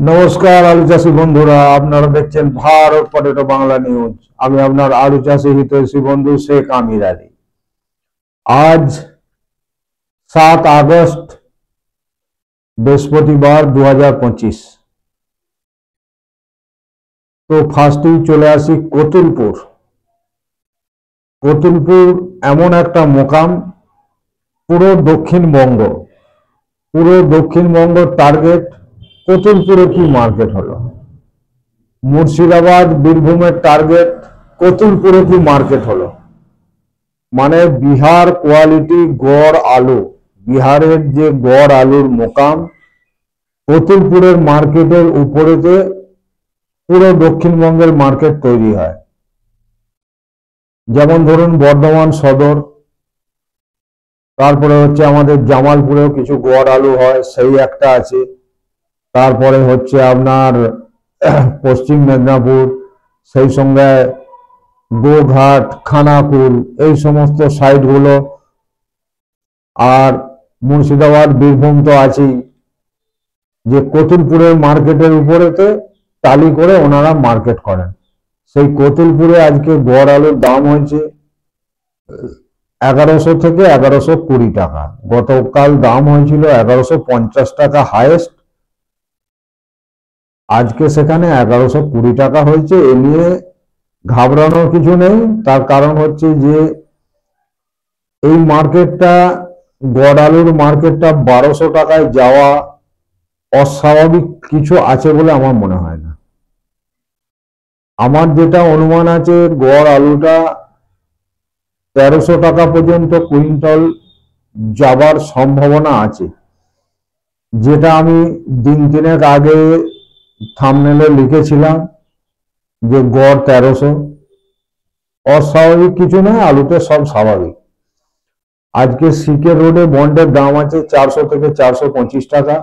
নমস্কার আলু চাষী বন্ধুরা, আপনারা দেখছেন ভারত পটেটো বাংলা নিউজ। আমি আপনার আলু চাষী হিতৈষী বন্ধু শেখ আমির আলী। আজ 7 আগস্ট, বৃহস্পতিবার 2025। তো ফার্স্টেই চলে আসি কতুলপুর। কতুলপুর এমন একটা মোকাম, পুরো দক্ষিণবঙ্গ টার্গেট। কতুলপুরে কি মার্কেট হলো, মুর্শিদাবাদ বীরভূমের টার্গেট, কতুলপুরে কি মার্কেট হলো। মানে বিহার কোয়ালিটি গড় আলু, বিহারের যে গড় আলুর মোকাম, কতুলপুরের মার্কেটের উপরেতে পুরো দক্ষিণবঙ্গের মার্কেট তৈরি হয়। যেমন ধরুন বর্ধমান সদর, তারপরে হচ্ছে আমাদের জামালপুরেও কিছু গড় আলু হয়, সেই একটা আছে। তারপরে হচ্ছে আপনার পশ্চিম মেদিনীপুর, সেই সঙ্গে গোঘাট, খানাকুল, এই সমস্ত সাইটগুলো। আর মুর্শিদাবাদ বীরভূম তো আছেই। যে কতুলপুরের মার্কেটের উপরেতে টালি করে ওনারা মার্কেট করেন। সেই কতুলপুরে আজকে গড় আলুর দাম হয়েছে 1100 থেকে 1120 টাকা। গতকাল দাম হয়েছিল 1150 টাকা হাইয়েস্ট, আজকে সেখানে 1120 টাকা হয়েছে। এ নিয়ে ঘাবড়ানোর কিছু নেই। তার কারণ হচ্ছে যে এই মার্কেটটা, গড় আলুর মার্কেটটা 1200 টাকায় যাওয়া অস্বাভাবিক কিছু আছে বলে আমার মনে হয় না। আমার যেটা অনুমান আছে, গড় আলুটা 1300 টাকা পর্যন্ত কুইন্টাল যাবার সম্ভাবনা আছে, যেটা আমি দিন তিনেক আগে থাম্বনেলে লিখেছিলাম যে গড় 1300। অস্বাভাবিক কিছু নয়, আলুতে সব স্বাভাবিক। আজকে সিকে রোডে বন্ডের দাম আছে 400 থেকে 425 টাকা।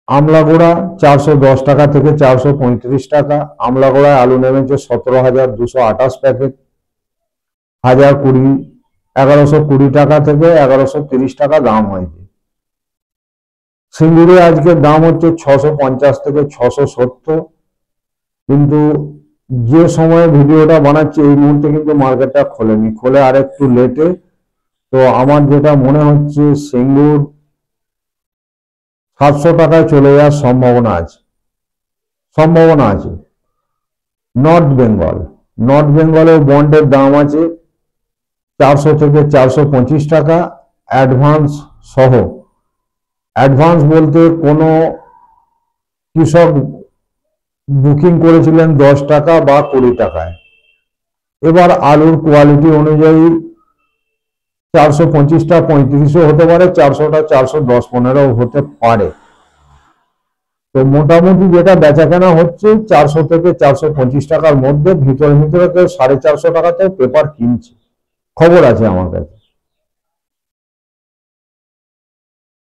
আমলাগোড়া 410 টাকা থেকে 435 টাকা। আমলাগোড়ায় আলু নেমেছে 17,228 প্যাকেট। 1120 টাকা থেকে 1130 টাকা দাম হয়েছে। সিঙ্গুরে আজকের দাম হচ্ছে 650 থেকে 670। কিন্তু যে সময়ে ভিডিওটা বানাচ্ছি এই মুহূর্তে কিন্তু মার্কেটটা খোলেনি, খোলে আর একটু লেটে। তো আমার যেটা মনে হচ্ছে সিঙ্গুর 700 টাকায় চলে যাওয়ার সম্ভাবনা আছে। নর্থ বেঙ্গলের বন্ডের দাম আছে 400 থেকে 425 টাকা অ্যাডভান্স সহ। অ্যাডভান্স বলতে কোনো কৃষক বুকিং করেছিলেন 10 টাকা বা 20 টাকায়। এবার আলুর কোয়ালিটি অনুযায়ী 425টা 35ও হতে পারে, 400টা 410-15 হতে পারে। তো মোটামুটি যেটা বেচাকেনা হচ্ছে 400 থেকে 425 টাকার মধ্যে। ভিতরে কেউ 450 টাকাতেও পেপার কিনছে, খবর আছে আমার কাছে।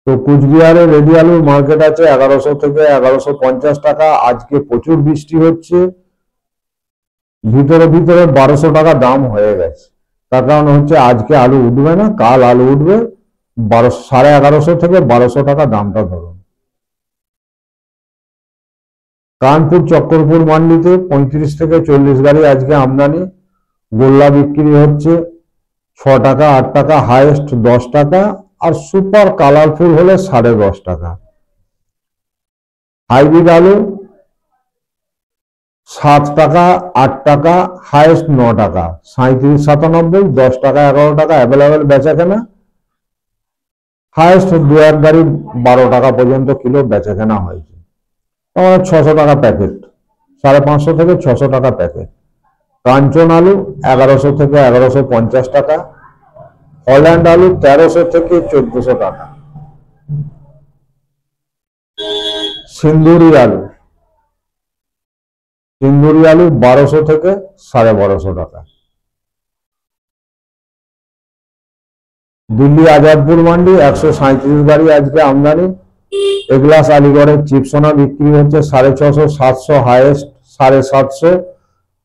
তো কুচবিহারে রেডি আলুর মার্কেট আছে 1100 থেকে 1150 টাকা। আজকে প্রচুর বৃষ্টি হচ্ছে, ভিতরে 1200 টাকা দাম হয়ে গেছে। তার কারণ হচ্ছে আজকে আলু উঠবে না, কাল আলু উঠবে 1150 থেকে 1200 টাকা দামটা ধরুন। কানপুর চক্করপুর মান্ডিতে 35 থেকে 40 গাড়ি আজকে আমদানি। গোল্লা বিক্রি হচ্ছে 6 টাকা 8 টাকা, হাইয়েস্ট 10 টাকা, আর সুপার কালারফুল হলে 10.5 টাকা। হাইব্রিড আলু 7 টাকা 8 টাকা, হাইয়েস্ট 9 টাকা। 37-97, 10 টাকা 11 টাকা অ্যাভেলেবেল বেচা কেনা। হাইয়েস্ট 2-1 গাড়ি 12 টাকা পর্যন্ত কিলো বেচা কেনা হয়েছে। 600 টাকা প্যাকেট, 550 থেকে 600 টাকা প্যাকেট। কাঞ্চন আলু 1100 থেকে 1150 টাকা। হল্যান্ড আলু 1300 থেকে 1400 টাকা। সিন্দুরি আলু 1200 থেকে 1250 টাকা। দিল্লি আজাদপুর মান্ডি 137 গাড়ি আজকে আমদানি। এগলাস আলিগড়ের চিপসোনা বিক্রি হচ্ছে 650, 700, হাইয়েস্ট 750।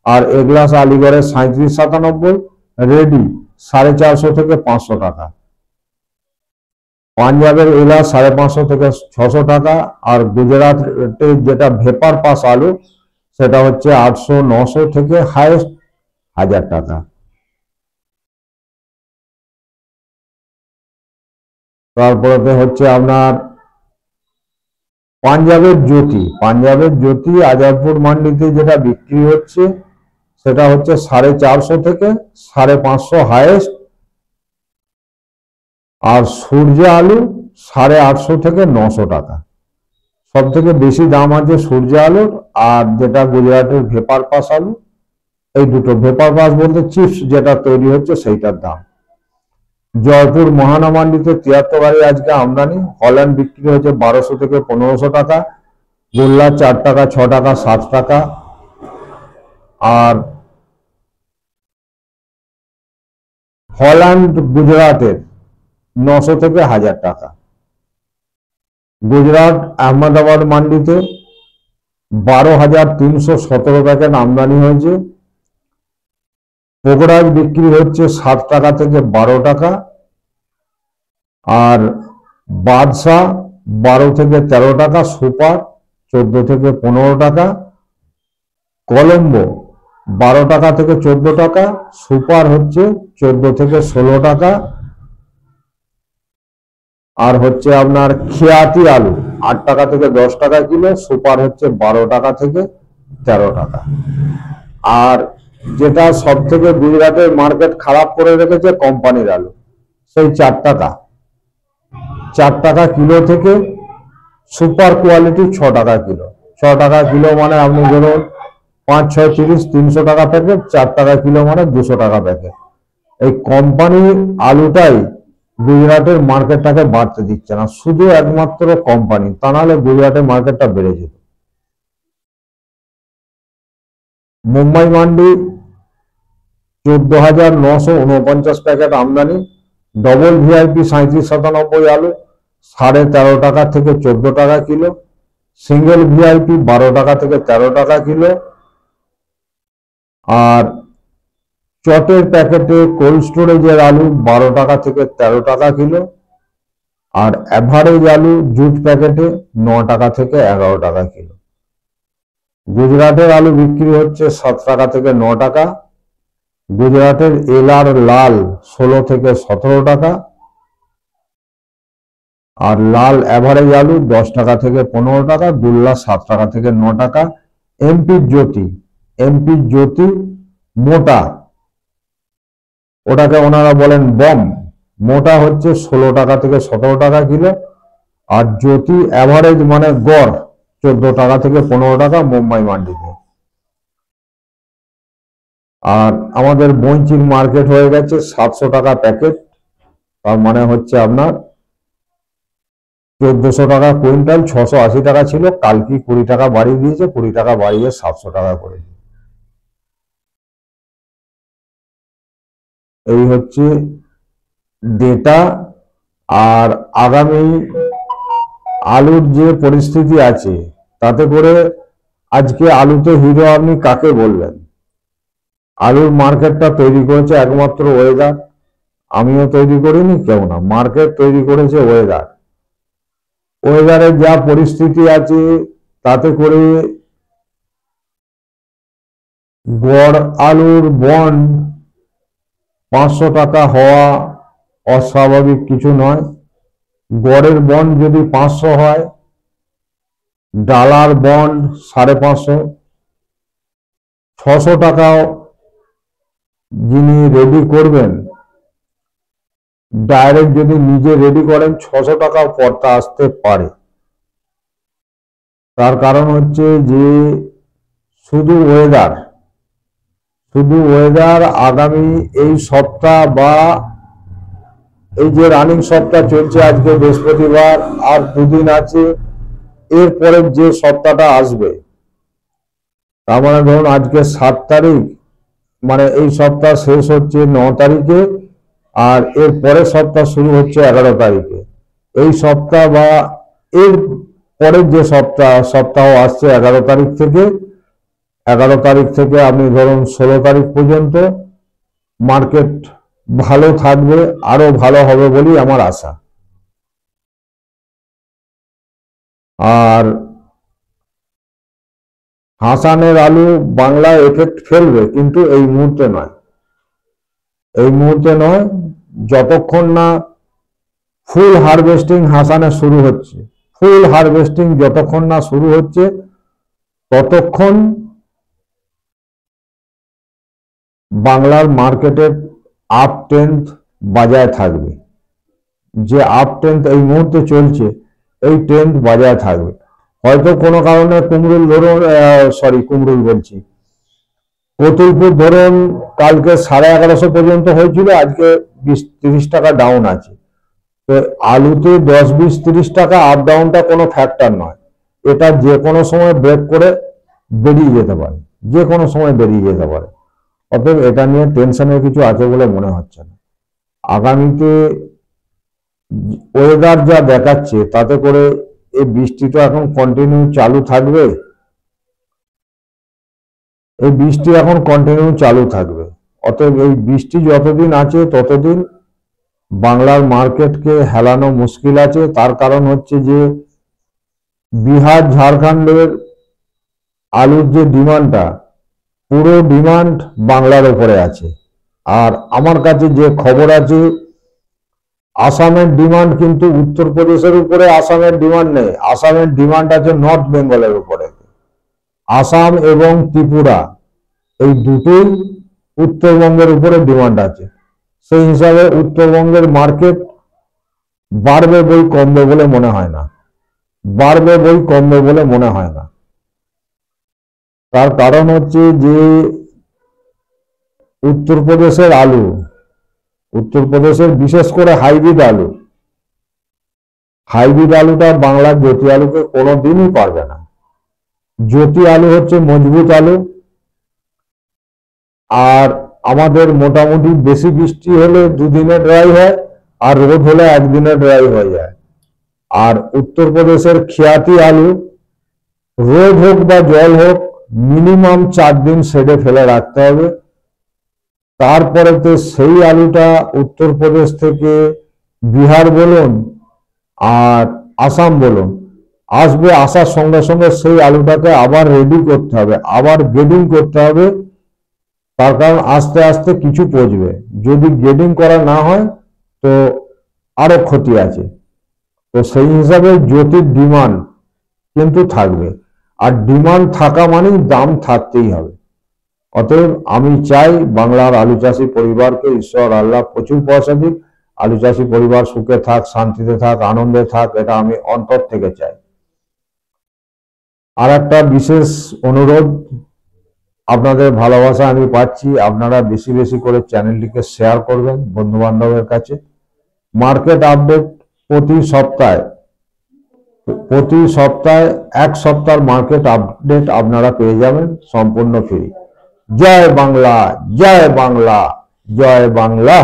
আর এগলাস আলিগড়ের 37-97 রেডি 450 থেকে 500 টাকা। পাঞ্জাবের এলা 550 থেকে 600 টাকা, আর গুজরাটের যেটা ভেপার পাস আলু সেটা হচ্ছে 800 900 থেকে হাইয়েস্ট 1000 টাকা। তারপরে হচ্ছে আপনার পাঞ্জাবের জ্যোতি আজাদপুর মান্ডিতে যেটা বিক্রি হচ্ছে সেটা হচ্ছে 450 থেকে 550 হাইয়েস্ট, আর সূর্য আলু 850 থেকে 900 টাকা। সব থেকে বেশি দাম আছে সূর্য আলুর, আর যেটা গুজরাটের ভেপার পাস আলু, এই দুটো। ভেপার পাস বলতে চিপস যেটা তৈরি হচ্ছে সেইটার দাম। জয়পুর মহানা মান্ডিতে 73 গাড়ি আজকে আমদানি। হল্যান্ড বিক্রি হচ্ছে 1200 থেকে 1500 টাকা, গোল্লা 4 টাকা 6 টাকা 7 টাকা, আর হল্যান্ড গুজরাটের 900 থেকে 1000 টাকা। গুজরাট আহমেদাবাদ মান্ডিতে 12,317 প্যাকেট আমদানি হয়েছে। পোকরাজ বিক্রি হচ্ছে 7 টাকা থেকে 12 টাকা, আর বাদশাহ 12 থেকে 13 টাকা, সুপার 14 থেকে 15 টাকা, কলম্বো 12 টাকা থেকে 14 টাকা, সুপার হচ্ছে 14 থেকে 16 টাকা, আর হচ্ছে আপনার খেয়াতি আলু 8 টাকা থেকে 10 টাকা কিলো, সুপার হচ্ছে 12 টাকা থেকে 13 টাকা। আর যেটা সব থেকে গুজরাটের মার্কেট খারাপ করে রেখেছে কোম্পানির আলু, সেই 4 টাকা কিলো থেকে সুপার কোয়ালিটি 6 টাকা কিলো। 6 টাকা কিলো মানে আপনি ধরুন 5 6 30 300 টাকা প্যাকেট, 4 টাকা কিলো মানে 200 টাকা প্যাকেট। এই কোম্পানির আলুটাই গুজরাটের মার্কেটটাকে বাড়তে দিচ্ছে না, শুধু একমাত্র কোম্পানি, তা নাহলে গুজরাটের মার্কেটটা বেড়ে যেত। মুম্বাই মান্ডি 14,949 প্যাকেট আমদানি। ডবল ভিআইপি 3797 আলু 13.5 টাকা থেকে 14 টাকা কিলো, সিঙ্গেল ভিআইপি 12 টাকা থেকে 13 টাকা কিলো, আর চটের প্যাকেটে কোল্ড স্টোরেজের আলু 12 টাকা থেকে 13 টাকা কিলো, আর অ্যাভারেজ আলু জুট প্যাকেটে 9 টাকা থেকে 11 টাকা কিলো। গুজরাটের আলু বিক্রি হচ্ছে 7 টাকা থেকে 9 টাকা। গুজরাটের এলার লাল 16 থেকে 17 টাকা, আর লাল অ্যাভারেজ আলু 10 টাকা থেকে 15 টাকা, দুল্লা 7 টাকা থেকে 9 টাকা। এমপি জ্যোতি মোটা, ওটাকে ওনারা বলেন বম, মোটা হচ্ছে 16 টাকা থেকে 17 টাকা কিলো, আর জ্যোতি অ্যাভারেজ মানে গড় 14 টাকা থেকে 15 টাকা মুম্বাই মান্ডিতে। আর আমাদের বঞ্চির মার্কেট হয়ে গেছে 700 টাকা প্যাকেট, তার মানে হচ্ছে আপনার 1400 টাকা কুইন্টাল। 680 টাকা ছিল, কালকে 20 টাকা বাড়িয়ে দিয়েছে, 20 টাকা বাড়িয়ে 700 টাকা করেছে। এই হচ্ছে ডেটা। আর আগামী আলুর যে পরিস্থিতি আছে তাতে করে আজকে আলুতে হিরো আপনি কাকে বলবেন? আলুর মার্কেটটা তৈরি করেছে একমাত্র ওয়েদার, আমিও তৈরি করিনি, কেউ না, মার্কেট তৈরি করেছে ওয়েদার। ওয়েদারের যা পরিস্থিতি আছে তাতে করে গড় আলুর বন্ড 500 টাকা হওয়া অস্বাভাবিক কিছু নয়। গড়ের বন্ড যদি 500 হয়, ডালার বন্ড 550, 600 টাকাও যিনি রেডি করবেন, ডাইরেক্ট যদি নিজে রেডি করেন 600 টাকাও পড়তা আসতে পারে। তার কারণ হচ্ছে যে শুধু ওয়েদার আগামী এই সপ্তাহ বা এই যে রানিং সপ্তাহ চলছে, আজকে বৃহস্পতিবার, আর 2 দিন আছে, এরপরের যে সপ্তাহটা আসবে, তার মানে ধরুন আজকে 7 তারিখ, মানে এই সপ্তাহ শেষ হচ্ছে 9 তারিখে, আর এর পরের সপ্তাহ শুরু হচ্ছে 11 তারিখে। এই সপ্তাহ বা এর পরের যে সপ্তাহ আসছে 11 তারিখ থেকে, আপনি ধরুন 16 তারিখ পর্যন্ত মার্কেট ভালো থাকবে, আরো ভালো হবে বলেই আমার আশা। আর হাসানের আলু বাংলায় এফেক্ট ফেলবে, কিন্তু এই মুহূর্তে নয়, এই মুহূর্তে নয়। যতক্ষণ না ফুল হারভেস্টিং হাসানের শুরু হচ্ছে, ফুল হারভেস্টিং যতক্ষণ না শুরু হচ্ছে, ততক্ষণ বাংলার মার্কেটের আপ ট্রেন্ড বজায় থাকবে। যে আপ ট্রেন্ড এই মুহূর্তে চলছে, এই ট্রেন্ড বজায় থাকবে। হয়তো কোনো কারণে কুমরুল ধরুন, কুমরুল বলছি, কতুলপুর ধরুন কালকে 1150 পর্যন্ত হয়েছিল, আজকে 20-30 টাকা ডাউন আছে। তো আলুতে 10-20-30 টাকা আপ ডাউনটা কোনো ফ্যাক্টর নয়, এটা যে কোনো সময় ব্রেক করে বেরিয়ে যেতে পারে, যে কোনো সময় বেরিয়ে যেতে পারে। অতএব এটা নিয়ে টেনশনের কিছু আছে বলে মনে হচ্ছে না। আগামীতে ওয়েদার যা দেখাচ্ছে তাতে করে এই বৃষ্টি তো এখন কন্টিনিউ চালু থাকবে, এই বৃষ্টি এখন কন্টিনিউ চালু থাকবে। অতএব এই বৃষ্টি যতদিন আছে ততদিন বাংলার মার্কেটকে হেলানো মুশকিল আছে। তার কারণ হচ্ছে যে বিহার ঝাড়খণ্ডের আলুর যে ডিমান্ডটা, পুরো ডিমান্ড বাংলার উপরে আছে। আর আমার কাছে যে খবর আছে, আসামের ডিমান্ড কিন্তু উত্তরপ্রদেশের উপরে আসামের ডিমান্ড নেই, আসামের ডিমান্ড আছে নর্থ বেঙ্গলের উপরে। আসাম এবং ত্রিপুরা এই দুটোই উত্তরবঙ্গের উপরে ডিমান্ড আছে। সেই হিসাবে উত্তরবঙ্গের মার্কেট বাড়বে বই কমবে বলে মনে হয় না, বাড়বে বই কমবে বলে মনে হয় না। তার কারণ হচ্ছে যে উত্তরপ্রদেশের আলু, উত্তরপ্রদেশের বিশেষ করে হাইব্রিড আলু, হাইব্রিড আলুটা বাংলার জ্যোতি আলুকে কোনোদিনই পারবে না। জ্যোতি আলু হচ্ছে মজবুত আলু, আর আমাদের মোটামুটি বেশি বৃষ্টি হলে 2 দিনে ড্রাই হয়, আর রোদ হলে 1 দিনে ড্রাই হয়ে যায়। আর উত্তরপ্রদেশের খিয়াতি আলু রোদ হোক বা জল হোক মিনিমাম 4 দিন শেডে ফেলে রাখতে হবে। তারপরে তো সেই আলুটা উত্তরপ্রদেশ থেকে বিহার বলুন আর আসাম বলুন আসবে, আসার সঙ্গে সঙ্গে সেই আলুটাকে আবার রেডি করতে হবে, আবার গ্রেডিং করতে হবে। তার কারণ আস্তে আস্তে কিছু পচবে, যদি গ্রেডিং করা না হয় তো আরো ক্ষতি আছে। তো সেই হিসাবে জ্যোতির ডিমান্ড কিন্তু থাকবে, আর ডিমান্ড থাকা মানেই দাম থাকতেই হবে। অতএব আমি চাই বাংলার আলু চাষী পরিবারকে ঈশ্বর আল্লাহ প্রচুর পয়সা দিক, আলু চাষী পরিবার সুখে থাক, শান্তিতে থাক, আনন্দে থাক, এটা আমি অন্তর থেকে চাই। আর একটা বিশেষ অনুরোধ, আপনাদের ভালোবাসা আমি পাচ্ছি, আপনারা বেশি বেশি করে চ্যানেলটিকে শেয়ার করবেন বন্ধু বান্ধবের কাছে। মার্কেট আপডেট প্রতি সপ্তাহে 1 সপ্তাহের মার্কেট আপডেট আপনারা পেয়ে যাবেন সম্পূর্ণ ফ্রি। জয় বাংলা, জয় বাংলা, জয় বাংলা।